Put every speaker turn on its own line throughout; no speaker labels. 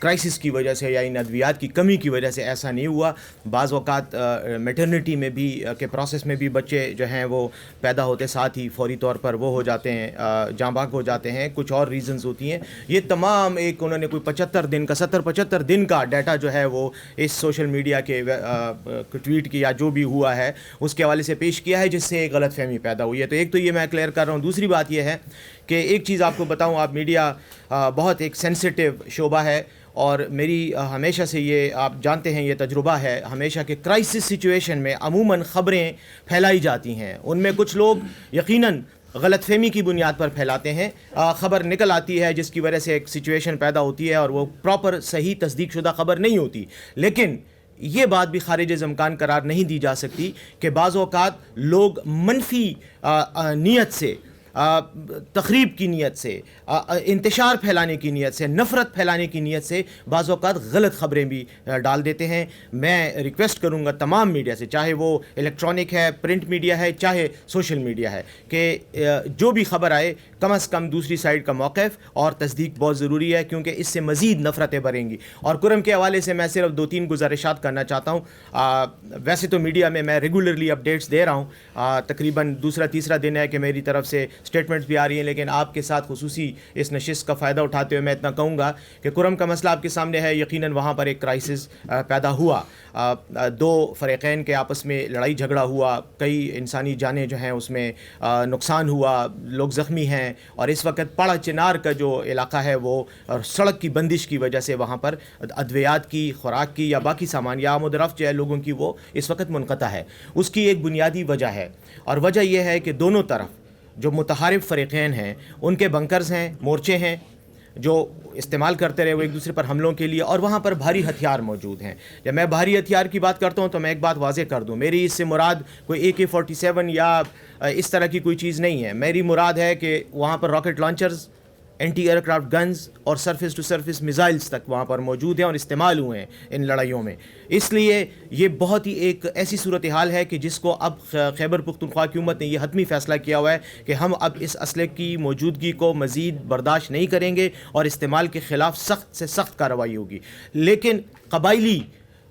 Crisis کی وجہ سے یا ان ادویات کی کمی کی وجہ سے ایسا نہیں ہوا. بعض اوقات میٹرنٹی میں بھی کے پروسیس میں بھی بچے جو ہیں وہ پیدا ہوتے ساتھ ہی فوری طور پر وہ ہو جاتے ہیں, جاں بحق ہو جاتے ہیں, کچھ اور ریزنز ہوتی ہیں. یہ تمام ایک انہوں نے کوئی 75 دن کا 70-75 دن کا ڈیٹا جو ہے وہ اس سوشل میڈیا کے ٹویٹ کی یا جو بھی ہوا ہے اس کے حوالے سے پیش کیا ہے, جس سے ایک غلط فہمی پیدا ہوئی ہے. تو ایک تو یہ میں کلیئر کر رہا ہوں. دوسری بات یہ ہے کہ ایک چیز آپ کو بتاؤں, آپ میڈیا بہت ایک سینسٹیو شعبہ ہے, اور میری ہمیشہ سے یہ آپ جانتے ہیں یہ تجربہ ہے ہمیشہ کہ کرائسس سچویشن میں عموماً خبریں پھیلائی جاتی ہیں. ان میں کچھ لوگ یقیناً غلط فہمی کی بنیاد پر پھیلاتے ہیں, خبر نکل آتی ہے جس کی وجہ سے ایک سچویشن پیدا ہوتی ہے اور وہ پراپر صحیح تصدیق شدہ خبر نہیں ہوتی. لیکن یہ بات بھی خارج از امکان قرار نہیں دی جا سکتی کہ بعض اوقات لوگ منفی نیت سے, تخریب کی نیت سے, انتشار پھیلانے کی نیت سے, نفرت پھیلانے کی نیت سے بعض اوقات غلط خبریں بھی ڈال دیتے ہیں. میں ریکویسٹ کروں گا تمام میڈیا سے, چاہے وہ الیکٹرانک ہے, پرنٹ میڈیا ہے, چاہے سوشل میڈیا ہے, کہ جو بھی خبر آئے کم از کم دوسری سائڈ کا موقف اور تصدیق بہت ضروری ہے, کیونکہ اس سے مزید نفرتیں بڑھیں گی. اور کرم کے حوالے سے میں صرف 2-3 گزارشات کرنا چاہتا ہوں. ویسے تو میڈیا میں ریگولرلی اپڈیٹس دے رہا ہوں, تقریباً دوسرا دن ہے کہ میری طرف سے اسٹیٹمنٹس بھی آ رہی ہیں, لیکن آپ کے ساتھ خصوصی اس نشست کا فائدہ اٹھاتے ہوئے میں اتنا کہوں گا کہ کرم کا مسئلہ آپ کے سامنے ہے. یقیناً وہاں پر ایک کرائسس پیدا ہوا, 2 فریقین کے آپس میں لڑائی جھگڑا ہوا, کئی انسانی جانیں جو ہیں اس میں نقصان ہوا, لوگ زخمی ہیں. اور اس وقت پاڑا چنار کا جو علاقہ ہے وہ سڑک کی بندش کی وجہ سے وہاں پر ادویات کی, خوراک کی یا باقی سامان یا آمد و رفت جو ہے لوگوں کی وہ اس وقت منقطع ہے. اس کی ایک بنیادی وجہ ہے, اور وجہ یہ ہے کہ دونوں طرف جو متحارب فریقین ہیں ان کے بنکرز ہیں, مورچے ہیں جو استعمال کرتے رہے وہ ایک دوسرے پر حملوں کے لیے, اور وہاں پر بھاری ہتھیار موجود ہیں. جب میں بھاری ہتھیار کی بات کرتا ہوں تو میں ایک بات واضح کر دوں, میری اس سے مراد کوئی AK-47 یا اس طرح کی کوئی چیز نہیں ہے. میری مراد ہے کہ وہاں پر rocket launchers, anti aircraft guns اور سرفیس ٹو سرفیس میزائلز تک وہاں پر موجود ہیں اور استعمال ہوئے ہیں ان لڑائیوں میں. اس لیے یہ بہت ہی ایک ایسی صورتحال ہے کہ جس کو اب خیبر پختونخوا کی حکومت نے یہ حتمی فیصلہ کیا ہوا ہے کہ ہم اب اس اسلحے کی موجودگی کو مزید برداشت نہیں کریں گے اور استعمال کے خلاف سخت سے سخت کارروائی ہوگی. لیکن قبائلی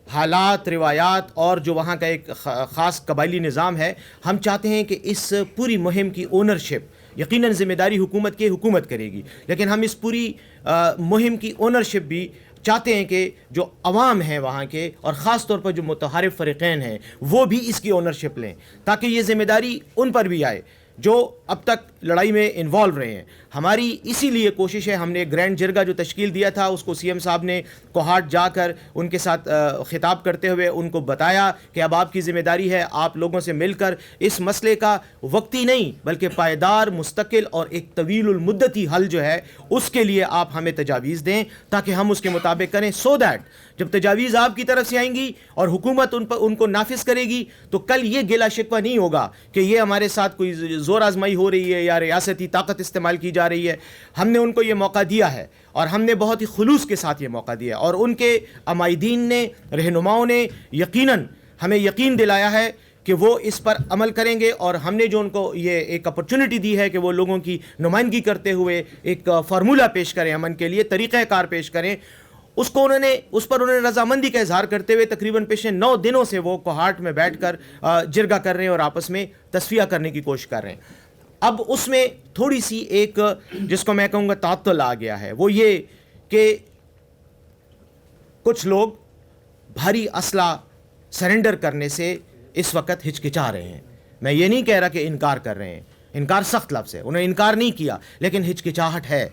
حالات, روایات اور جو وہاں کا ایک خاص قبائلی نظام ہے, ہم چاہتے ہیں کہ اس پوری مہم کی اونرشپ یقیناً ذمہ داری حکومت کی حکومت کرے گی, لیکن ہم اس پوری مہم کی اونرشپ بھی چاہتے ہیں کہ جو عوام ہیں وہاں کے, اور خاص طور پر جو متحارب فریقین ہیں, وہ بھی اس کی اونرشپ لیں, تاکہ یہ ذمہ داری ان پر بھی آئے جو اب تک لڑائی میں انوالو رہے ہیں. ہماری اسی لیے کوشش ہے, ہم نے گرینڈ جرگا جو تشکیل دیا تھا اس کو CM صاحب نے کوہاٹ جا کر ان کے ساتھ خطاب کرتے ہوئے ان کو بتایا کہ اب آپ کی ذمہ داری ہے آپ لوگوں سے مل کر اس مسئلے کا وقتی نہیں بلکہ پائیدار, مستقل اور ایک طویل المدتی حل جو ہے اس کے لیے آپ ہمیں تجاویز دیں تاکہ ہم اس کے مطابق کریں, سو دیٹ جب تجاویز آپ کی طرف سے آئیں گی اور حکومت ان کو نافذ کرے گی تو کل یہ گلا شکوہ نہیں ہوگا کہ یہ ہمارے ساتھ کوئی زور آزمائی ہو رہی ہے یا ریاستی طاقت استعمال کی جا رہی ہے. ہم نے ان کو یہ موقع دیا ہے اور ہم نے بہت ہی خلوص کے ساتھ یہ موقع دیا, اور ان کے عمائدین نے, رہنماؤں نے یقیناً ہمیں یقین دلایا ہے کہ وہ اس پر عمل کریں گے. اور ہم نے جو ان کو یہ ایک اپرچونٹی دی ہے کہ وہ لوگوں کی نمائندگی کرتے ہوئے ایک فارمولہ پیش کریں امن کے لیے, طریقہ کار پیش کریں, اس پر انہوں نے رضامندی کا اظہار کرتے ہوئے تقریباً پچھلے 9 دنوں سے وہ کوہاٹ میں بیٹھ کر جرگہ کر رہے ہیں اور آپس میں تصفیہ کرنے کی کوشش کر رہے ہیں. اب اس میں تھوڑی سی ایک جس کو میں کہوں گا تعطل آ گیا ہے, وہ یہ کہ کچھ لوگ بھاری اسلحہ سرنڈر کرنے سے اس وقت ہچکچا رہے ہیں. میں یہ نہیں کہہ رہا کہ انکار کر رہے ہیں, انکار سخت لفظ ہے, انہوں نے انکار نہیں کیا, لیکن ہچکچاہٹ ہے,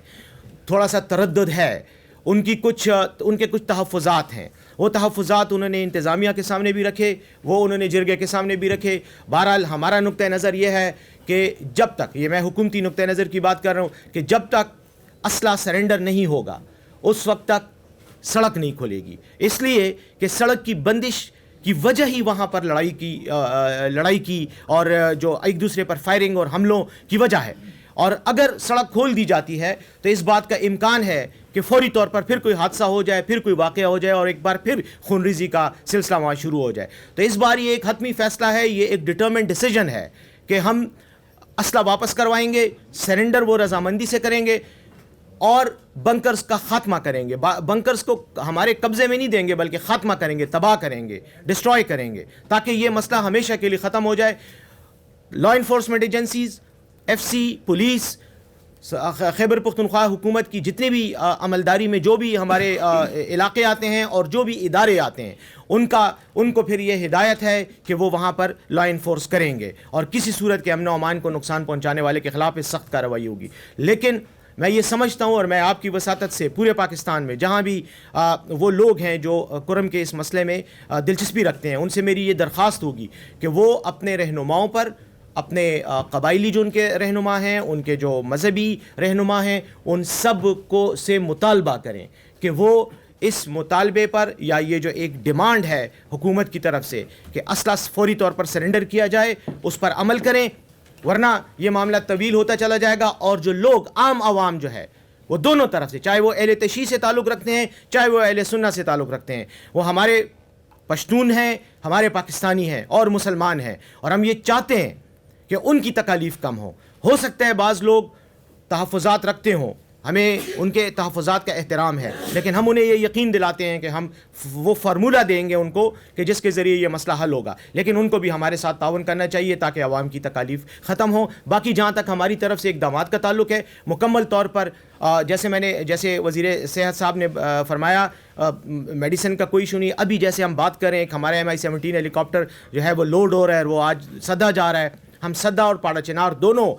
تھوڑا سا تردد ہے, ان کے کچھ تحفظات ہیں. وہ تحفظات انہوں نے انتظامیہ کے سامنے بھی رکھے, وہ انہوں نے جرگے کے سامنے بھی رکھے. بہرحال ہمارا نقطہ نظر یہ ہے کہ جب تک, یہ میں حکومتی نقطہ نظر کی بات کر رہا ہوں, کہ جب تک اسلحہ سرنڈر نہیں ہوگا اس وقت تک سڑک نہیں کھلے گی. اس لیے کہ سڑک کی بندش کی وجہ ہی وہاں پر لڑائی کی اور جو ایک دوسرے پر فائرنگ اور حملوں کی وجہ ہے. اور اگر سڑک کھول دی جاتی ہے تو اس بات کا امکان ہے کہ فوری طور پر پھر کوئی حادثہ ہو جائے, پھر کوئی واقعہ ہو جائے اور ایک بار پھر خونریزی کا سلسلہ وہاں شروع ہو جائے. تو اس بار یہ ایک حتمی فیصلہ ہے, یہ ایک ڈٹرمنٹ ڈیسیجن ہے کہ ہم اسلحہ واپس کروائیں گے, سرنڈر وہ رضامندی سے کریں گے. اور بنکرز کا خاتمہ کریں گے. بنکرز کو ہمارے قبضے میں نہیں دیں گے بلکہ خاتمہ کریں گے, تباہ کریں گے, ڈسٹروائے کریں گے, تاکہ یہ مسئلہ ہمیشہ کے لیے ختم ہو جائے. Law enforcement agencies, F C, police, Khyber Pakhtunkhwa حکومت کی جتنے بھی عملداری میں جو بھی ہمارے علاقے آتے ہیں اور جو بھی ادارے آتے ہیں, ان کو پھر یہ ہدایت ہے کہ وہ وہاں پر لا انفورس کریں گے, اور کسی صورت کے امن و امان کو نقصان پہنچانے والے کے خلاف سخت کارروائی ہوگی. لیکن میں یہ سمجھتا ہوں, اور میں آپ کی وساطت سے پورے پاکستان میں جہاں بھی وہ لوگ ہیں جو کرم کے اس مسئلے میں دلچسپی رکھتے ہیں, ان سے میری یہ درخواست ہوگی کہ وہ اپنے رہنماؤں پر, اپنے قبائلی جو ان کے رہنما ہیں, ان کے جو مذہبی رہنما ہیں, ان سب کو سے مطالبہ کریں کہ وہ اس مطالبے پر, یا یہ جو ایک ڈیمانڈ ہے حکومت کی طرف سے کہ اسلحہ فوری طور پر سرنڈر کیا جائے, اس پر عمل کریں, ورنہ یہ معاملہ طویل ہوتا چلا جائے گا. اور جو لوگ عام عوام جو ہے وہ دونوں طرف سے, چاہے وہ اہل تشیع سے تعلق رکھتے ہیں, چاہے وہ اہل سنت سے تعلق رکھتے ہیں, وہ ہمارے پشتون ہیں, ہمارے پاکستانی ہیں اور مسلمان ہیں, اور ہم یہ چاہتے ہیں کہ ان کی تکالیف کم ہو سکتا ہے بعض لوگ تحفظات رکھتے ہوں, ہمیں ان کے تحفظات کا احترام ہے, لیکن ہم انہیں یہ یقین دلاتے ہیں کہ ہم وہ فارمولہ دیں گے ان کو کہ جس کے ذریعے یہ مسئلہ حل ہوگا. لیکن ان کو بھی ہمارے ساتھ تعاون کرنا چاہیے تاکہ عوام کی تکالیف ختم ہو. باقی جہاں تک ہماری طرف سے اقدامات کا تعلق ہے, مکمل طور پر جیسے وزیر صحت صاحب نے فرمایا, میڈیسن کا کوئی ایشو نہیں. ابھی جیسے ہم بات کریں, ایک ہمارے MI-17 ہیلی کاپٹر جو ہے وہ لوڈ ہو رہا ہے, وہ آج سدا جا رہا ہے. ہم سدا اور پاڑا چنار دونوں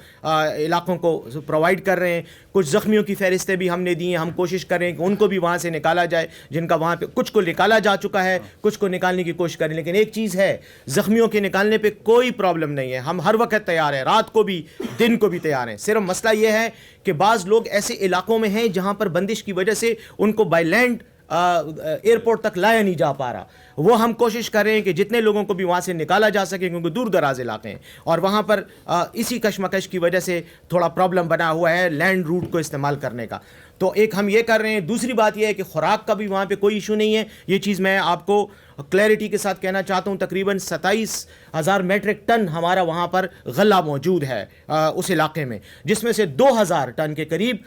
علاقوں کو پرووائڈ کر رہے ہیں. کچھ زخمیوں کی فہرستیں بھی ہم نے دی ہیں, ہم کوشش کر رہے ہیں کہ ان کو بھی وہاں سے نکالا جائے, جن کا وہاں پہ کچھ کو نکالا جا چکا ہے, کچھ کو نکالنے کی کوشش کریں. لیکن ایک چیز ہے, زخمیوں کے نکالنے پہ کوئی پرابلم نہیں ہے, ہم ہر وقت تیار ہیں, رات کو بھی دن کو بھی تیار ہیں. صرف مسئلہ یہ ہے کہ بعض لوگ ایسے علاقوں میں ہیں جہاں پر بندش کی وجہ سے ان کو بائی لینڈ ایئرپورٹ تک لایا نہیں جا پا رہا. وہ ہم کوشش کر رہے ہیں کہ جتنے لوگوں کو بھی وہاں سے نکالا جا سکے, کیونکہ دور دراز علاقے ہیں اور وہاں پر اسی کشمکش کی وجہ سے تھوڑا پرابلم بنا ہوا ہے لیینڈ روٹ کو استعمال کرنے کا. تو ایک ہم یہ کر رہے ہیں. دوسری بات یہ ہے کہ خوراک کا بھی وہاں پہ کوئی ایشو نہیں ہے. یہ چیز میں آپ کو کلیئرٹی کے ساتھ کہنا چاہتا ہوں. تقریباً 27,000 میٹرک ٹن ہمارا وہاں پر غلہ موجود ہے اس علاقے میں, جس میں سے 2,000 ٹن کے قریب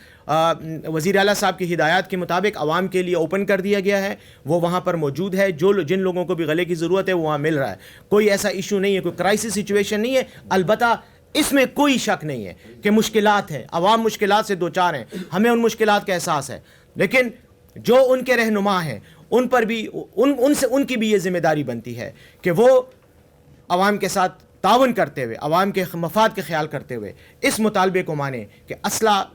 وزیر اعلیٰ صاحب کی ہدایات کے مطابق عوام کے لیے اوپن کر دیا گیا ہے. وہ وہاں پر موجود ہے. جن لوگوں کو بھی غلے کی ضرورت ہے وہ وہاں مل رہا ہے. کوئی ایسا ایشو نہیں ہے, کوئی کرائسس سچویشن نہیں ہے. البتہ اس میں کوئی شک نہیں ہے کہ مشکلات ہیں, عوام مشکلات سے دوچار ہیں, ہمیں ان مشکلات کا احساس ہے. لیکن جو ان کے رہنما ہیں ان پر بھی ان کی بھی یہ ذمہ داری بنتی ہے کہ وہ عوام کے ساتھ تعاون کرتے ہوئے, عوام کے مفاد کے خیال کرتے ہوئے اس مطالبے کو مانیں کہ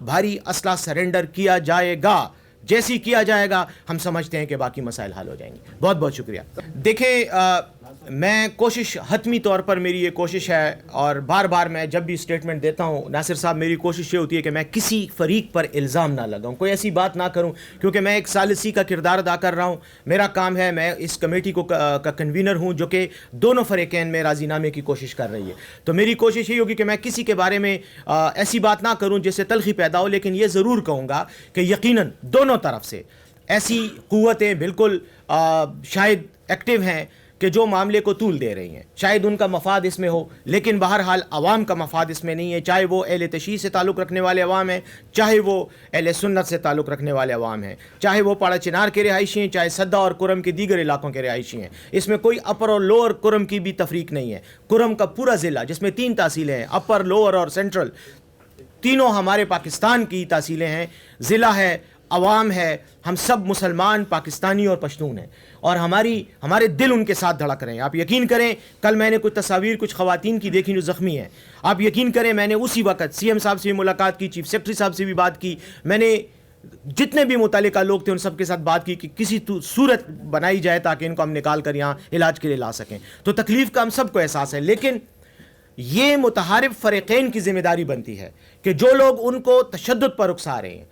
بھاری اسلحہ سرنڈر کیا جائے گا. جیسی کیا جائے گا ہم سمجھتے ہیں کہ باقی مسائل حل ہو جائیں گے. بہت بہت شکریہ. دیکھیں, میں کوشش, حتمی طور پر میری یہ کوشش ہے, اور بار بار میں جب بھی اسٹیٹمنٹ دیتا ہوں ناصر صاحب, میری کوشش یہ ہوتی ہے کہ میں کسی فریق پر الزام نہ لگاؤں, کوئی ایسی بات نہ کروں, کیونکہ میں ایک ثالثی کا کردار ادا کر رہا ہوں. میرا کام ہے, میں اس کمیٹی کا کنوینر ہوں جو کہ دونوں فریقین میں راضی نامے کی کوشش کر رہی ہے. تو میری کوشش یہ ہوگی کہ میں کسی کے بارے میں ایسی بات نہ کروں جس سے تلخی پیدا ہو. لیکن یہ ضرور کہوں گا کہ یقیناً دونوں طرف سے ایسی قوتیں بالکل شاید ایکٹیو ہیں کہ جو معاملے کو طول دے رہی ہیں. شاید ان کا مفاد اس میں ہو, لیکن بہرحال عوام کا مفاد اس میں نہیں ہے. چاہے وہ اہل تشیع سے تعلق رکھنے والے عوام ہیں, چاہے وہ اہل سنت سے تعلق رکھنے والے عوام ہیں, چاہے وہ پاڑا چنار کے رہائشی ہیں, چاہے سدا اور کرم کے دیگر علاقوں کے رہائشی ہیں. اس میں کوئی اپر اور لوور کرم کی بھی تفریق نہیں ہے. کرم کا پورا ضلع جس میں 3 تحصیلیں ہیں, اپر, لوور اور سینٹرل, تینوں ہمارے پاکستان کی تحصیلیں ہیں. ضلع ہے, عوام ہے, ہم سب مسلمان, پاکستانی اور پشتون ہیں, اور ہمارے دل ان کے ساتھ دھڑک رہے ہیں. آپ یقین کریں, کل میں نے کچھ تصاویر کچھ خواتین کی دیکھی جو زخمی ہیں. آپ یقین کریں, میں نے اسی وقت CM صاحب سے بھی ملاقات کی, چیف سیکرٹری صاحب سے بھی بات کی, میں نے جتنے بھی متعلقہ لوگ تھے ان سب کے ساتھ بات کی کہ کسی صورت بنائی جائے تاکہ ان کو ہم نکال کر یہاں علاج کے لیے لا سکیں. تو تکلیف کا ہم سب کو احساس ہے, لیکن یہ متحارب فریقین کی ذمہ داری بنتی ہے کہ جو لوگ ان کو تشدد پر اکسا رہے ہیں,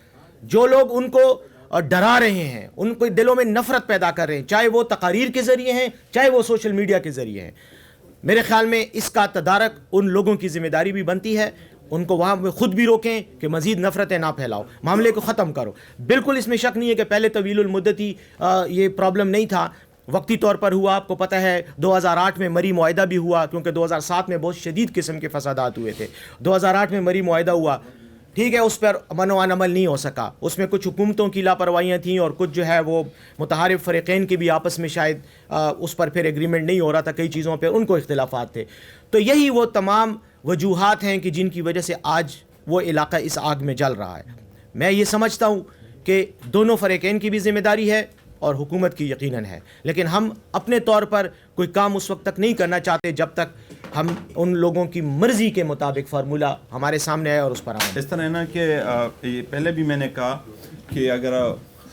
جو لوگ ان کو ڈرا رہے ہیں, ان کو دلوں میں نفرت پیدا کر رہے ہیں, چاہے وہ تقاریر کے ذریعے ہیں, چاہے وہ سوشل میڈیا کے ذریعے ہیں, میرے خیال میں اس کا تدارک ان لوگوں کی ذمہ داری بھی بنتی ہے. ان کو وہاں خود بھی روکیں کہ مزید نفرتیں نہ پھیلاؤ, معاملے کو ختم کرو. بالکل اس میں شک نہیں ہے کہ پہلے طویل المدتی یہ پرابلم نہیں تھا, وقتی طور پر ہوا. آپ کو پتہ ہے 2008 میں مری معاہدہ بھی ہوا, کیونکہ 2007 میں بہت شدید قسم کے فسادات ہوئے تھے. 2008 میں مری معاہدہ ہوا, ٹھیک ہے اس پر منوان عمل نہیں ہو سکا, اس میں کچھ حکومتوں کی لاپرواہیاں تھیں اور کچھ جو ہے وہ متحارب فریقین کے بھی آپس میں شاید اس پر پھر ایگریمنٹ نہیں ہو رہا تھا, کئی چیزوں پہ ان کو اختلافات تھے. تو یہی وہ تمام وجوہات ہیں کہ جن کی وجہ سے آج وہ علاقہ اس آگ میں جل رہا ہے. میں یہ سمجھتا ہوں کہ دونوں فریقین کی بھی ذمہ داری ہے اور حکومت کی یقیناً ہے, لیکن ہم اپنے طور پر کوئی کام اس وقت تک نہیں کرنا چاہتے جب تک ہم ان لوگوں کی مرضی کے مطابق فارمولہ ہمارے سامنے آئے اور اس پر عمل.
اس طرح ہے نا کہ پہلے بھی میں نے کہا کہ اگر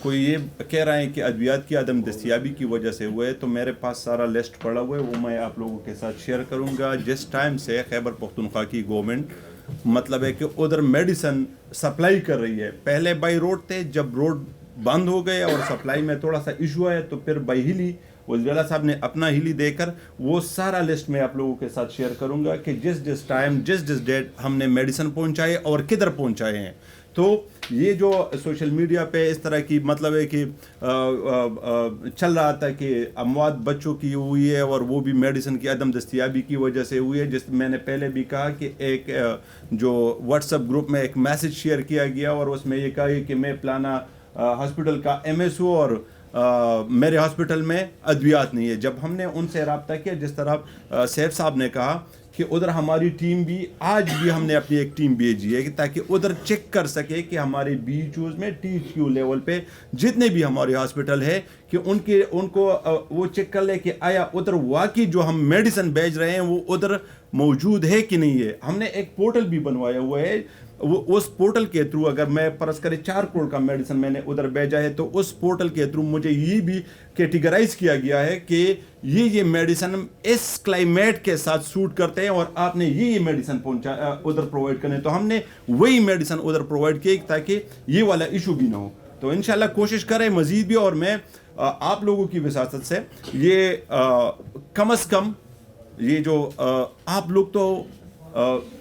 کوئی یہ کہہ رہا ہے کہ ادویات کی عدم دستیابی کی وجہ سے ہوئے, تو میرے پاس سارا لسٹ پڑا ہوا ہے, وہ میں آپ لوگوں کے ساتھ شیئر کروں گا. جس ٹائم سے خیبر پختونخوا کی گورنمنٹ مطلب ہے کہ ادھر میڈیسن سپلائی کر رہی ہے, پہلے بائی روڈ تھے, جب روڈ بند ہو گئے اور سپلائی میں تھوڑا سا ایشو ہے تو پھر بائی ہیلی, وزیر صاحب نے اپنا ہیلی دے کر وہ سارا لسٹ میں آپ لوگوں کے ساتھ شیئر کروں گا کہ جس ٹائم جس ڈیٹ ہم نے میڈیسن پہنچائے اور کدھر پہنچائے ہیں. تو یہ جو سوشل میڈیا پہ اس طرح کی مطلب ہے کہ چل رہا تھا کہ اموات بچوں کی ہوئی ہے اور وہ بھی میڈیسن کی عدم دستیابی کی وجہ سے ہوئی ہے, جس میں نے پہلے بھی کہا کہ ایک جو واٹس ایپ گروپ میں ایک میسج شیئر کیا گیا اور اس میں یہ کہا کہ میں فلانا ہاسپٹل کا MS ہوں اور میرے ہاسپٹل میں ادویات نہیں ہے. جب ہم نے ان سے رابطہ کیا, جس طرح سیف صاحب نے کہا کہ ادھر ہماری ٹیم بھی, آج بھی ہم نے اپنی ایک ٹیم بھیجی ہے تاکہ ادھر چیک کر سکے کہ ہمارے BHOs میں THQ لیول پہ جتنے بھی ہمارے ہاسپٹل ہے کہ ان کو وہ چیک کر لے کہ آیا ادھر واقعی جو ہم میڈیسن بھیج رہے ہیں وہ ادھر موجود ہے کہ نہیں ہے. ہم نے ایک پورٹل بھی بنوایا ہوا ہے, اس پورٹل کے تھرو اگر میں فرض کرے 4 کروڑ کا میڈیسن میں نے ادھر بھیجا ہے تو اس پورٹل کے تھرو مجھے یہ بھی کیٹیگرائز کیا گیا ہے کہ یہ میڈیسن اس کلائمیٹ کے ساتھ سوٹ کرتے ہیں اور آپ نے یہ میڈیسن ادھر پرووائڈ کرنے, تو ہم نے وہی میڈیسن ادھر پرووائڈ کی تاکہ یہ والا ایشو بھی نہ ہو. تو انشاءاللہ کوشش کریں مزید بھی, اور میں آپ لوگوں کی وساطت سے یہ کم از کم یہ جو آپ لوگ تو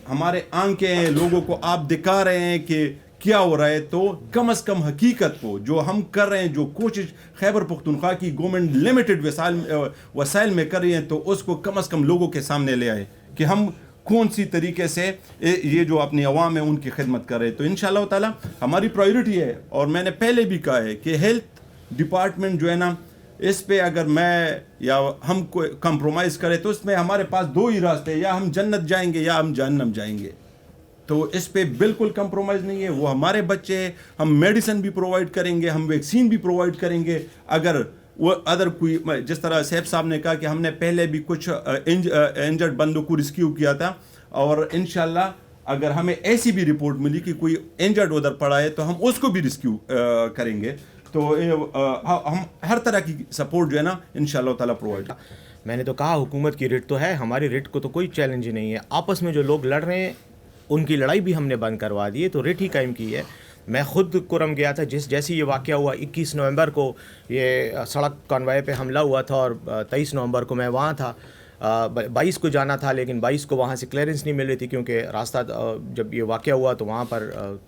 ہمارے آنکھیں ہیں, لوگوں کو آپ دکھا رہے ہیں کہ کیا ہو رہا ہے, تو کم از کم حقیقت کو جو ہم کر رہے ہیں, جو کوشش خیبر پختونخوا کی گورنمنٹ لمیٹڈ وسائل میں کر رہی ہیں, تو اس کو کم از کم لوگوں کے سامنے لے آئے کہ ہم کون سی طریقے سے یہ جو اپنی عوام ہے ان کی خدمت کر رہے ہیں. تو انشاءاللہ تعالی ہماری پرائیورٹی ہے, اور میں نے پہلے بھی کہا ہے کہ ہیلتھ ڈپارٹمنٹ جو ہے نا, اس پہ اگر میں یا ہم کوئی کمپرومائز کرے تو اس میں ہمارے پاس 2 ہی راستے, یا ہم جنت جائیں گے یا ہم جہنم جائیں گے. تو اس پہ بالکل کمپرومائز نہیں ہے. وہ ہمارے بچے ہیں, ہم میڈیسن بھی پرووائڈ کریں گے, ہم ویکسین بھی پرووائڈ کریں گے. اگر وہ ادر کوئی, جس طرح سیف صاحب نے کہا کہ ہم نے پہلے بھی کچھ انجرڈ بندوں کو ریسکیو کیا تھا, اور انشاءاللہ اگر ہمیں ایسی بھی رپورٹ ملی کہ کوئی انجرڈ ادھر پڑا ہے تو ہم اس کو بھی ریسکیو کریں گے. تو ہم ہر طرح کی سپورٹ جو ہے نا انشاءاللہ تعالیٰ پرووائڈ.
میں نے تو کہا حکومت کی ریٹ تو ہے, ہماری ریٹ کو تو کوئی چیلنج ہی نہیں ہے. آپس میں جو لوگ لڑ رہے ہیں ان کی لڑائی بھی ہم نے بند کروا دی ہے, تو ریٹ ہی قائم کی ہے. میں خود کرم گیا تھا جیسے یہ واقعہ ہوا 21 نومبر کو یہ سڑک کانوائے پہ حملہ ہوا تھا, اور 23 نومبر کو میں وہاں تھا. 22 کو جانا تھا, لیکن 22 کو وہاں سے کلیئرنس نہیں مل رہی تھی, کیونکہ راستہ جب یہ واقعہ ہوا تو وہاں پر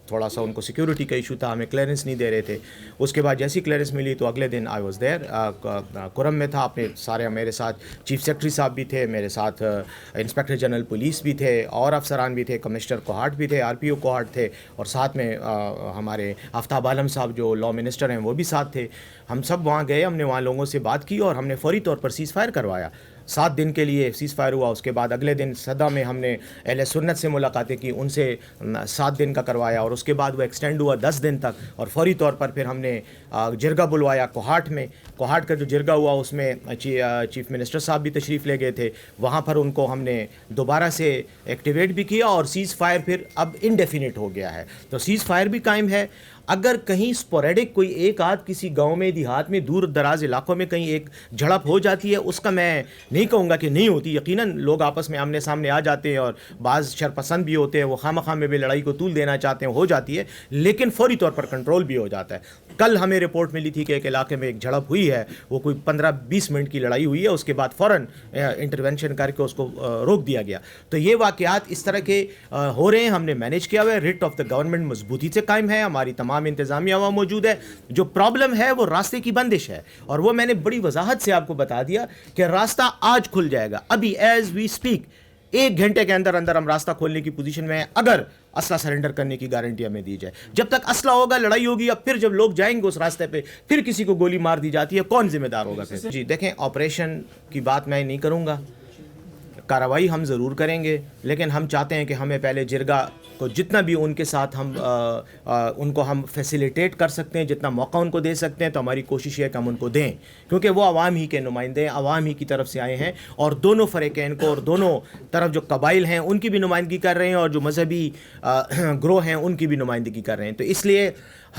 تھوڑا سا ان کو سیکیورٹی کا ایشو تھا, ہمیں کلیئرنس نہیں دے رہے تھے. اس کے بعد جیسی کلیئرنس ملی تو اگلے دن آئی واز دیر, کرم میں تھا. اپنے سارے میرے ساتھ چیف سیکرٹری صاحب بھی تھے, میرے ساتھ انسپیکٹر جنرل پولیس بھی تھے, اور افسران بھی تھے, کمشنر کوہاٹ بھی تھے, RPO کوہاٹ تھے, اور ساتھ میں ہمارے آفتاب عالم صاحب جو لا منسٹر ہیں وہ بھی ساتھ تھے. ہم سب وہاں گئے, ہم نے وہاں لوگوں سے بات کی, اور ہم نے فوری طور پر سیز فائر کروایا. 7 دن کے لیے سیز فائر ہوا. اس کے بعد اگلے دن صدا میں ہم نے اہل سنت سے ملاقاتیں کی, ان سے 7 دن کا کروایا, اور اس کے بعد وہ ایکسٹینڈ ہوا 10 دن تک. اور فوری طور پر پھر ہم نے جرگہ بلوایا کوہاٹ میں. کوہاٹ کا جو جرگہ ہوا اس میں چیف منسٹر صاحب بھی تشریف لے گئے تھے. وہاں پر ان کو ہم نے دوبارہ سے ایکٹیویٹ بھی کیا, اور سیز فائر پھر اب انڈیفینٹ ہو گیا ہے. تو سیز فائر بھی قائم ہے. اگر کہیں سپوریڈک کوئی ایک آدھ کسی گاؤں میں, دیہات میں, دور دراز علاقوں میں کہیں ایک جھڑپ ہو جاتی ہے, اس کا میں نہیں کہوں گا کہ نہیں ہوتی. یقیناً لوگ آپس میں آمنے سامنے آ جاتے ہیں, اور بعض شرپسند بھی ہوتے ہیں, وہ خواہ میں بھی لڑائی کو طول دینا چاہتے ہیں, ہو جاتی ہے, لیکن فوری طور پر کنٹرول بھی ہو جاتا ہے. کل ہمیں رپورٹ ملی تھی کہ ایک علاقے میں ایک جھڑپ ہوئی ہے, وہ کوئی 15-20 منٹ کی لڑائی ہوئی ہے, اس کے بعد فوراً انٹرونشن کر کے اس کو روک دیا گیا. تو یہ واقعات اس طرح کے ہو رہے ہیں, ہم نے مینیج کیا ہوا ہے. ریٹ آف دا گورنمنٹ مضبوطی سے قائم ہے, ہماری تمام انتظامیہ وہاں موجود ہے. جو پرابلم ہے وہ راستے کی بندش ہے, اور وہ میں نے بڑی وضاحت سے آپ کو بتا دیا کہ راستہ آج کھل جائے گا. ابھی ایز وی اسپیک 1 گھنٹے کے اندر ہم راستہ کھولنے کی پوزیشن میں ہیں. اگر اسلحہ سرنڈر کرنے کی گارنٹی ہمیں دی جائے. جب تک اسلحہ ہوگا لڑائی ہوگی, اب پھر جب لوگ جائیں گے اس راستے پہ پھر کسی کو گولی مار دی جاتی ہے, کون ذمہ دار ہوگا پھر؟ جی دیکھیں, آپریشن کی بات میں نہیں کروں گا, کارروائی ہم ضرور کریں گے, لیکن ہم چاہتے ہیں کہ ہمیں پہلے جرگا کو جتنا بھی ان کے ساتھ ہم ان کو ہم فیسیلیٹیٹ کر سکتے ہیں, جتنا موقع ان کو دے سکتے ہیں, تو ہماری کوشش یہ ہے کہ ہم ان کو دیں, کیونکہ وہ عوام ہی کے نمائندے ہیں, عوام ہی کی طرف سے آئے ہیں, اور دونوں فریقین کو اور دونوں طرف جو قبائل ہیں ان کی بھی نمائندگی کر رہے ہیں, اور جو مذہبی گروہ ہیں ان کی بھی نمائندگی کر رہے ہیں. تو اس لیے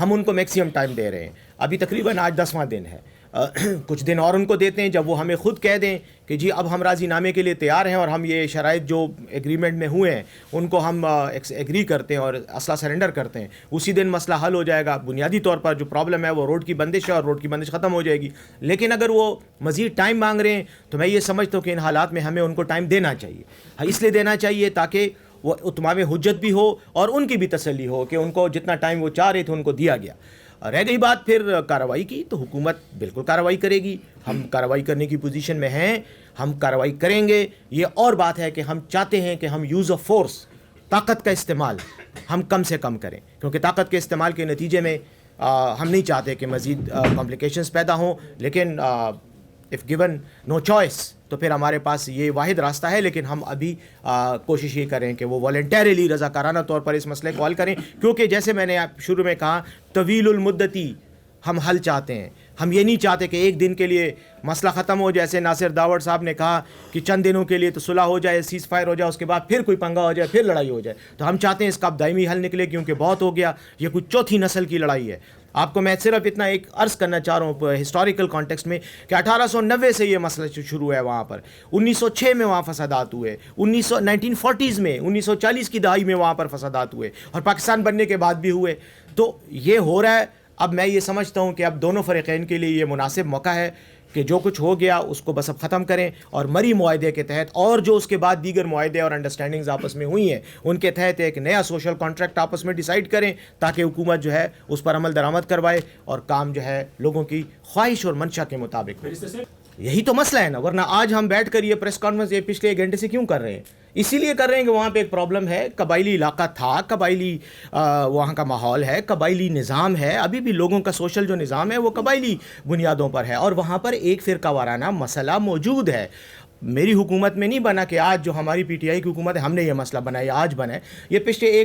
ہم ان کو میکسیمم ٹائم دے رہے ہیں. ابھی تقریباً آج 10واں دن ہے, کچھ دن اور ان کو دیتے ہیں جب وہ ہمیں خود کہہ دیں کہ جی اب ہم راضی نامے کے لیے تیار ہیں, اور ہم یہ شرائط جو ایگریمنٹ میں ہوئے ہیں ان کو ہم ایگری کرتے ہیں اور اسلحہ سرنڈر کرتے ہیں, اسی دن مسئلہ حل ہو جائے گا. بنیادی طور پر جو پرابلم ہے وہ روڈ کی بندش ہے, اور روڈ کی بندش ختم ہو جائے گی. لیکن اگر وہ مزید ٹائم مانگ رہے ہیں تو میں یہ سمجھتا ہوں کہ ان حالات میں ہمیں ان کو ٹائم دینا چاہیے. اس لیے دینا چاہیے تاکہ وہ اتمام حجت بھی ہو اور ان کی بھی تسلی ہو کہ ان کو جتنا ٹائم وہ چاہ رہے تھے ان کو دیا گیا. رہ گئی بات پھر کارروائی کی, تو حکومت بالکل کارروائی کرے گی, ہم کارروائی کرنے کی پوزیشن میں ہیں, ہم کارروائی کریں گے. یہ اور بات ہے کہ ہم چاہتے ہیں کہ ہم یوز آف فورس, طاقت کا استعمال ہم کم سے کم کریں, کیونکہ طاقت کے استعمال کے نتیجے میں ہم نہیں چاہتے کہ مزید کمپلیکیشنز پیدا ہوں. لیکن اف گیون نو چوائس تو پھر ہمارے پاس یہ واحد راستہ ہے, لیکن ہم ابھی کوشش یہ کریں کہ وہ والنٹیرلی رضاکارانہ طور پر اس مسئلے کو حل کریں, کیونکہ جیسے میں نے شروع میں کہا طویل المدتی ہم حل چاہتے ہیں. ہم یہ نہیں چاہتے کہ ایک دن کے لیے مسئلہ ختم ہو, جیسے ناصر داوڑ صاحب نے کہا کہ چند دنوں کے لیے تو صلح ہو جائے, سیز فائر ہو جائے, اس کے بعد پھر کوئی پنگا ہو جائے, پھر لڑائی ہو جائے. تو ہم چاہتے ہیں اس کا اب دائمی حل نکلے, کیونکہ بہت ہو گیا, یہ کچھ چوتھی نسل کی لڑائی ہے. آپ کو میں صرف اتنا ایک عرض کرنا چاہ رہا ہوں ہسٹوریکل کانٹیکسٹ میں کہ 1890 سے یہ مسئلہ شروع ہے وہاں پر, 1906 میں وہاں فسادات ہوئے, 1940s میں 1940 کی دہائی میں وہاں پر فسادات ہوئے, اور پاکستان بننے کے بعد بھی ہوئے. تو یہ ہو رہا ہے. اب میں یہ سمجھتا ہوں کہ اب دونوں فریقین کے لیے یہ مناسب موقع ہے کہ جو کچھ ہو گیا اس کو بس اب ختم کریں, اور مری معاہدے کے تحت اور جو اس کے بعد دیگر معاہدے اور انڈرسٹینڈنگز آپس میں ہوئی ہیں ان کے تحت ایک نیا سوشل کانٹریکٹ آپس میں ڈیسائیڈ کریں, تاکہ حکومت جو ہے اس پر عمل درآمد کروائے اور کام جو ہے لوگوں کی خواہش اور منشا کے مطابق ہو. یہی تو مسئلہ ہے نا, ورنہ آج ہم بیٹھ کر یہ پریس کانفرنس یہ پچھلے 1 گھنٹے سے کیوں کر رہے ہیں؟ اسی لیے کر رہے ہیں کہ وہاں پہ ایک پرابلم ہے, قبائلی علاقہ تھا, قبائلی وہاں کا ماحول ہے, قبائلی نظام ہے, ابھی بھی لوگوں کا سوشل جو نظام ہے وہ قبائلی بنیادوں پر ہے, اور وہاں پر ایک فرقہ وارانہ مسئلہ موجود ہے. میری حکومت میں نہیں بنا کہ آج جو ہماری پی ٹی آئی کی حکومت ہے ہم نے یہ مسئلہ بنایا, آج بنا ہے. یہ پچھلے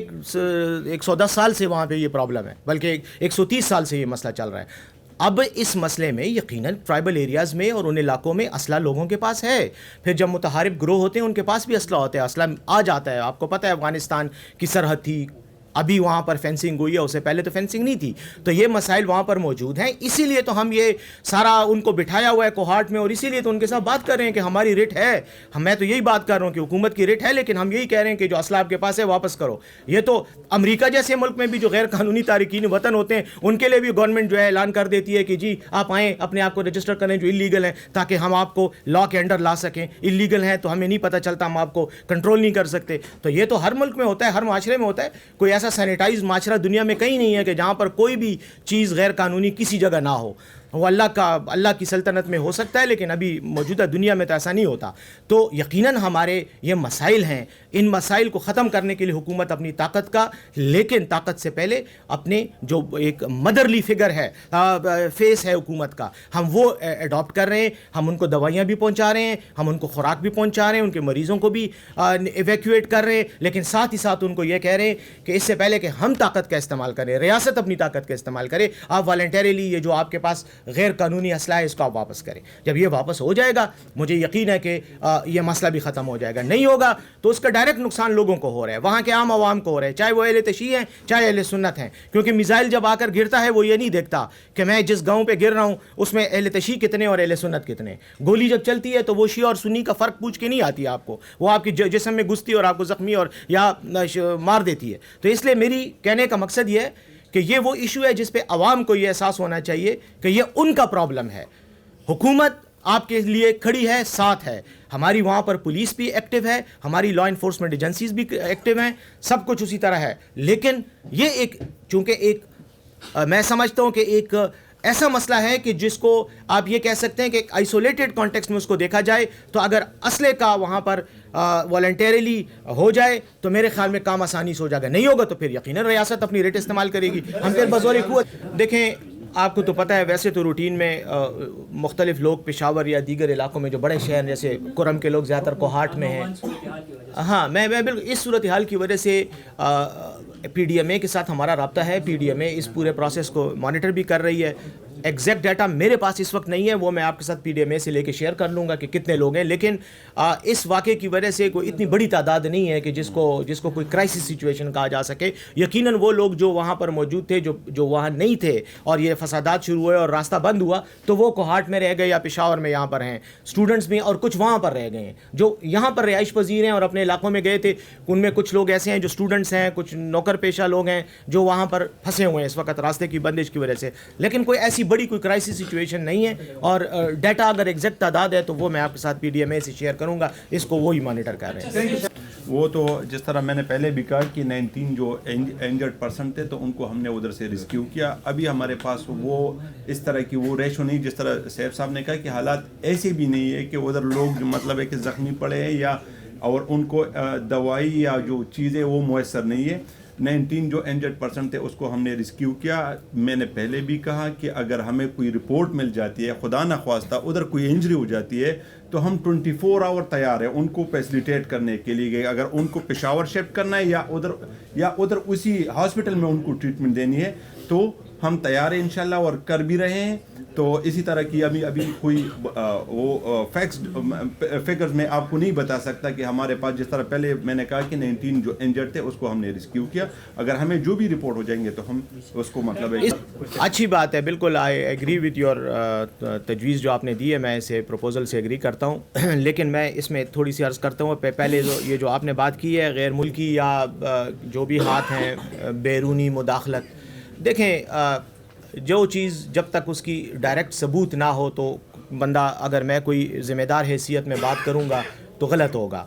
110 سال سے وہاں پہ یہ پرابلم ہے, بلکہ 130 سال سے یہ مسئلہ چل رہا ہے. اب اس مسئلے میں یقیناً ٹرائبل ایریاز میں اور ان علاقوں میں اسلحہ لوگوں کے پاس ہے. پھر جب متحارب گروہ ہوتے ہیں ان کے پاس بھی اسلحہ ہوتا ہے, اسلحہ آ جاتا ہے. آپ کو پتہ ہے افغانستان کی سرحد تھی, ابھی وہاں پر فینسنگ ہوئی ہے, اس سے پہلے تو فینسنگ نہیں تھی. تو یہ مسائل وہاں پر موجود ہیں, اسی لیے تو ہم یہ سارا ان کو بٹھایا ہوا ہے کوہارٹ میں, اور اسی لیے تو ان کے ساتھ بات کر رہے ہیں کہ ہماری رٹ ہے. میں تو یہی بات کر رہا ہوں کہ حکومت کی رٹ ہے, لیکن ہم یہی کہہ رہے ہیں کہ جو اسلحہ آپ کے پاس ہے واپس کرو. یہ تو امریکہ جیسے ملک میں بھی جو غیر قانونی تارکین وطن ہوتے ہیں ان کے لیے بھی گورنمنٹ جو ہے اعلان کر دیتی ہے کہ جی آپ آئیں, اپنے آپ کو رجسٹر کریں جو انلیگل ہیں, تاکہ ہم آپ کو لا کے انڈر لا سکیں. انلیگل ہیں تو ہمیں نہیں پتہ چلتا, ہم آپ کو کنٹرول نہیں کر سکتے. تو یہ تو ہر ملک میں ہوتا ہے, ہر معاشرے میں ہوتا ہے. کوئی ایسا سینیٹائز معاشرہ دنیا میں کہیں نہیں ہے کہ جہاں پر کوئی بھی چیز غیر قانونی کسی جگہ نہ ہو. وہ اللہ کی سلطنت میں ہو سکتا ہے, لیکن ابھی موجودہ دنیا میں تو ایسا نہیں ہوتا. تو یقیناً ہمارے یہ مسائل ہیں, ان مسائل کو ختم کرنے کے لیے حکومت اپنی طاقت کا, لیکن طاقت سے پہلے اپنے جو ایک مدرلی فگر ہے, فیس ہے حکومت کا, ہم وہ اڈاپٹ کر رہے ہیں. ہم ان کو دوائیاں بھی پہنچا رہے ہیں, ہم ان کو خوراک بھی پہنچا رہے ہیں, ان کے مریضوں کو بھی ایویکویٹ کر رہے ہیں, لیکن ساتھ ہی ساتھ ان کو یہ کہہ رہے ہیں کہ اس سے پہلے کہ ہم طاقت کا استعمال کریں, ریاست اپنی طاقت کا استعمال کرے, آپ والنٹیرلی یہ جو آپ کے پاس غیر قانونی اسلحہ ہے اس کو آپ واپس کریں. جب یہ واپس ہو جائے گا مجھے یقین ہے کہ یہ مسئلہ بھی ختم ہو جائے گا. نہیں ہوگا تو اس کا ڈائریکٹ نقصان لوگوں کو ہو رہا ہے, وہاں کے عام عوام کو ہو رہا ہے, چاہے وہ اہل تشیع ہیں چاہے اہل سنت ہیں. کیونکہ میزائل جب آ کر گرتا ہے وہ یہ نہیں دیکھتا کہ میں جس گاؤں پہ گر رہا ہوں اس میں اہل تشیع کتنے اور اہل سنت کتنے. گولی جب چلتی ہے تو وہ شیعہ اور سنی کا فرق پوچھ کے نہیں آتی آپ کو, وہ آپ کی جسم میں گھستی اور آپ کو زخمی اور یا مار دیتی ہے. تو اس لیے میری کہنے کا مقصد یہ ہے کہ یہ وہ ایشو ہے جس پہ عوام کو یہ احساس ہونا چاہیے کہ یہ ان کا پرابلم ہے. حکومت آپ کے لیے کھڑی ہے, ساتھ ہے. ہماری وہاں پر پولیس بھی ایکٹیو ہے, ہماری لا انفورسمنٹ ایجنسیز بھی ایکٹیو ہیں, سب کچھ اسی طرح ہے. لیکن یہ ایک چونکہ ایک میں سمجھتا ہوں کہ ایسا مسئلہ ہے کہ جس کو آپ یہ کہہ سکتے ہیں کہ ایک آئسولیٹڈ کانٹیکسٹ میں اس کو دیکھا جائے تو اگر اسلحے کا وہاں پر والنٹیرلی ہو جائے تو میرے خیال میں کام آسانی سے ہو جائے گا. نہیں ہوگا تو پھر یقیناً ریاست اپنی ریٹ استعمال کرے گی. ہم پھر بزور قوت دیکھیں, آپ کو تو پتہ ہے ویسے تو روٹین میں مختلف لوگ پشاور یا دیگر علاقوں میں جو بڑے شہر جیسے کرم کے لوگ زیادہ تر کوہاٹ میں ہیں. ہاں میں بالکل اس صورتحال کی وجہ سے پی ڈی ایم اے کے ساتھ ہمارا رابطہ ہے. پی ڈی ایم اے اس پورے پروسیس کو مانیٹر بھی کر رہی ہے. ایگزیکٹ ڈیٹا میرے پاس اس وقت نہیں ہے, وہ میں آپ کے ساتھ پی ڈی ایم اے سے لے کے شیئر کر لوں گا کہ کتنے لوگ ہیں, لیکن اس واقعے کی وجہ سے کوئی اتنی بڑی تعداد نہیں ہے کہ جس کو کوئی کرائسس سچویشن کہا جا سکے. یقیناً وہ لوگ جو وہاں پر موجود تھے جو وہاں نہیں تھے اور یہ فسادات شروع ہوئے اور راستہ بند ہوا تو وہ کوہاٹ میں رہ گئے یا پشاور میں یہاں پر ہیں. اسٹوڈنٹس بھی اور کچھ وہاں پر رہ گئے ہیں جو یہاں پر رہائش پذیر ہیں اور اپنے علاقوں میں گئے تھے. ان میں کچھ لوگ ایسے ہیں جو اسٹوڈنٹس ہیں, کچھ نوکر پیشہ لوگ ہیں جو وہاں پر پھنسے ہوئے ہیں اس وقت راستے کی بندش کی وجہ سے. لیکن کوئی ایسی بڑی کوئی کرائسس سچویشن نہیں ہے, اور ڈیٹا اگر ایگزیکٹ تعداد ہے تو وہ میں آپ کے ساتھ پی ڈی ایم اے سے شیئر کروں گا. اس کو وہی مانیٹر کر رہے ہیں.
وہ تو جس طرح میں نے پہلے بھی کہا کہ 19 جو انجرڈ پرسن تھے تو ان کو ہم نے ادھر سے ریسکیو کیا. ابھی ہمارے پاس وہ اس طرح کی وہ ریشو نہیں, جس طرح سیف صاحب نے کہا کہ حالات ایسے بھی نہیں ہے کہ ادھر لوگ جو مطلب ہے کہ زخمی پڑے ہیں یا اور ان کو دوائی یا جو چیزیں وہ میسر نہیں ہے. 19 جو انجرڈ پرسن تھے اس کو ہم نے ریسکیو کیا. میں نے پہلے بھی کہا کہ اگر ہمیں کوئی رپورٹ مل جاتی ہے, خدا نخواستہ ادھر کوئی انجری ہو جاتی ہے, تو ہم 24 آور تیار ہیں ان کو فیسیلیٹیٹ کرنے کے لیے. اگر ان کو پشاور شفٹ کرنا ہے یا ادھر اسی ہاسپٹل میں ان کو ٹریٹمنٹ دینی ہے تو ہم تیار ہیں انشاءاللہ, اور کر بھی رہے ہیں. تو اسی طرح کی ابھی کوئی وہ فگرز میں آپ کو نہیں بتا سکتا کہ ہمارے پاس, جس طرح پہلے میں نے کہا کہ 19 جو انجرڈ تھے اس کو ہم نے ریسکیو کیا. اگر ہمیں جو بھی رپورٹ ہو جائیں گے تو ہم اس کو مطلب ہے
اچھی بات ہے. بالکل آئی ایگری وتھ یور تجویز جو آپ نے دی ہے, میں اسے پروپوزل سے ایگری کرتا ہوں. لیکن میں اس میں تھوڑی سی عرض کرتا ہوں. پہلے یہ جو آپ نے بات کی ہے غیر ملکی یا جو بھی ہاتھ ہیں بیرونی مداخلت, دیکھیں جو چیز جب تک اس کی ڈائریکٹ ثبوت نہ ہو تو بندہ, اگر میں کوئی ذمہ دار حیثیت میں بات کروں گا تو غلط ہوگا.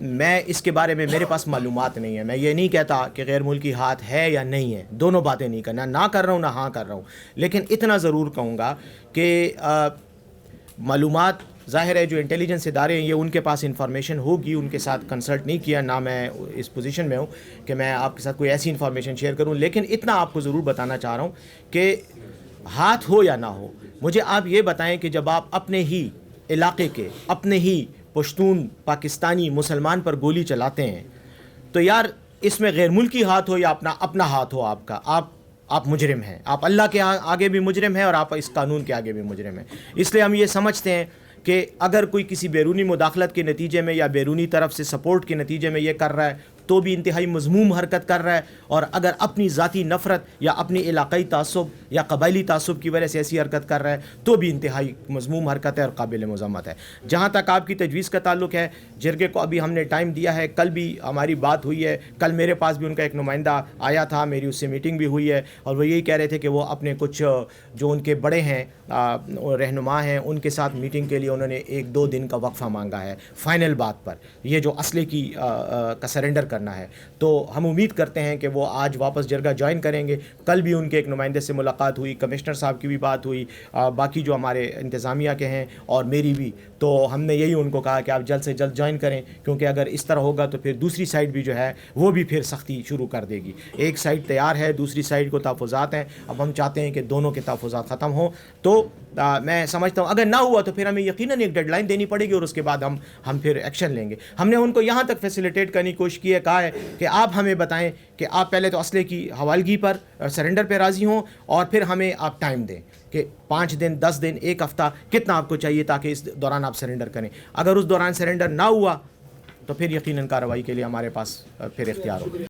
میں اس کے بارے میں میرے پاس معلومات نہیں ہے. میں یہ نہیں کہتا کہ غیر ملکی ہاتھ ہے یا نہیں ہے, دونوں باتیں نہیں کرنا, نہ کر رہا ہوں نہ ہاں کر رہا ہوں. لیکن اتنا ضرور کہوں گا کہ معلومات ظاہر ہے جو انٹیلیجنس ادارے ہیں یہ ان کے پاس انفارمیشن ہوگی, ان کے ساتھ کنسلٹ نہیں کیا, نہ میں اس پوزیشن میں ہوں کہ میں آپ کے ساتھ کوئی ایسی انفارمیشن شیئر کروں. لیکن اتنا آپ کو ضرور بتانا چاہ رہا ہوں کہ ہاتھ ہو یا نہ ہو, مجھے آپ یہ بتائیں کہ جب آپ اپنے ہی علاقے کے اپنے ہی پشتون پاکستانی مسلمان پر گولی چلاتے ہیں تو یار اس میں غیر ملکی ہاتھ ہو یا اپنا ہاتھ ہو آپ کا, آپ مجرم ہیں. آپ اللہ کے آگے بھی مجرم ہیں اور آپ اس قانون کے آگے بھی مجرم ہیں. اس لیے ہم یہ سمجھتے ہیں کہ اگر کوئی کسی بیرونی مداخلت کے نتیجے میں یا بیرونی طرف سے سپورٹ کے نتیجے میں یہ کر رہا ہے تو بھی انتہائی مذموم حرکت کر رہا ہے, اور اگر اپنی ذاتی نفرت یا اپنی علاقائی تعصب یا قبائلی تعصب کی وجہ سے ایسی حرکت کر رہا ہے تو بھی انتہائی مذموم حرکت ہے اور قابل مذمت ہے. جہاں تک آپ کی تجویز کا تعلق ہے, جرگے کو ابھی ہم نے ٹائم دیا ہے, کل بھی ہماری بات ہوئی ہے, کل میرے پاس بھی ان کا ایک نمائندہ آیا تھا, میری اس سے میٹنگ بھی ہوئی ہے, اور وہ یہی کہہ رہے تھے کہ وہ اپنے کچھ جو ان کے بڑے ہیں رہنما ہیں ان کے ساتھ میٹنگ کے لیے انہوں نے 1-2 دن کا وقفہ مانگا ہے فائنل بات پر, یہ جو اسلحے کی کا سرنڈر کرنا ہے. تو ہم امید کرتے ہیں کہ وہ آج واپس جرگہ جوائن کریں گے. کل بھی ان کے ایک نمائندے سے ملاقات ہوئی, کمشنر صاحب کی بھی بات ہوئی, باقی جو ہمارے انتظامیہ کے ہیں اور میری بھی, تو ہم نے یہی ان کو کہا کہ آپ جلد سے جلد جوائن کریں, کیونکہ اگر اس طرح ہوگا تو پھر دوسری سائڈ بھی جو ہے وہ بھی پھر سختی شروع کر دے گی. ایک سائڈ تیار ہے, دوسری سائڈ کو تحفظات ہیں, اب ہم چاہتے ہیں کہ دونوں کے تحفظات ختم ہوں. تو میں سمجھتا ہوں اگر نہ ہوا تو پھر ہمیں یقیناً ایک ڈیڈ لائن دینی پڑے گی اور اس کے بعد ہم پھر ایکشن لیں گے. ہم نے ان کو یہاں تک فیسیلیٹیٹ کرنے کی کوشش کی ہے, کہا ہے کہ آپ ہمیں بتائیں کہ آپ پہلے تو اسلحے کی حوالگی پر سرنڈر پہ راضی ہوں, اور پھر ہمیں آپ ٹائم دیں کہ 5 دن 10 دن 1 ہفتہ کتنا آپ کو چاہیے تاکہ اس دوران آپ سرنڈر کریں. اگر اس دوران سرنڈر نہ ہوا تو پھر یقیناً کارروائی کے لیے ہمارے پاس پھر اختیار ہوگا.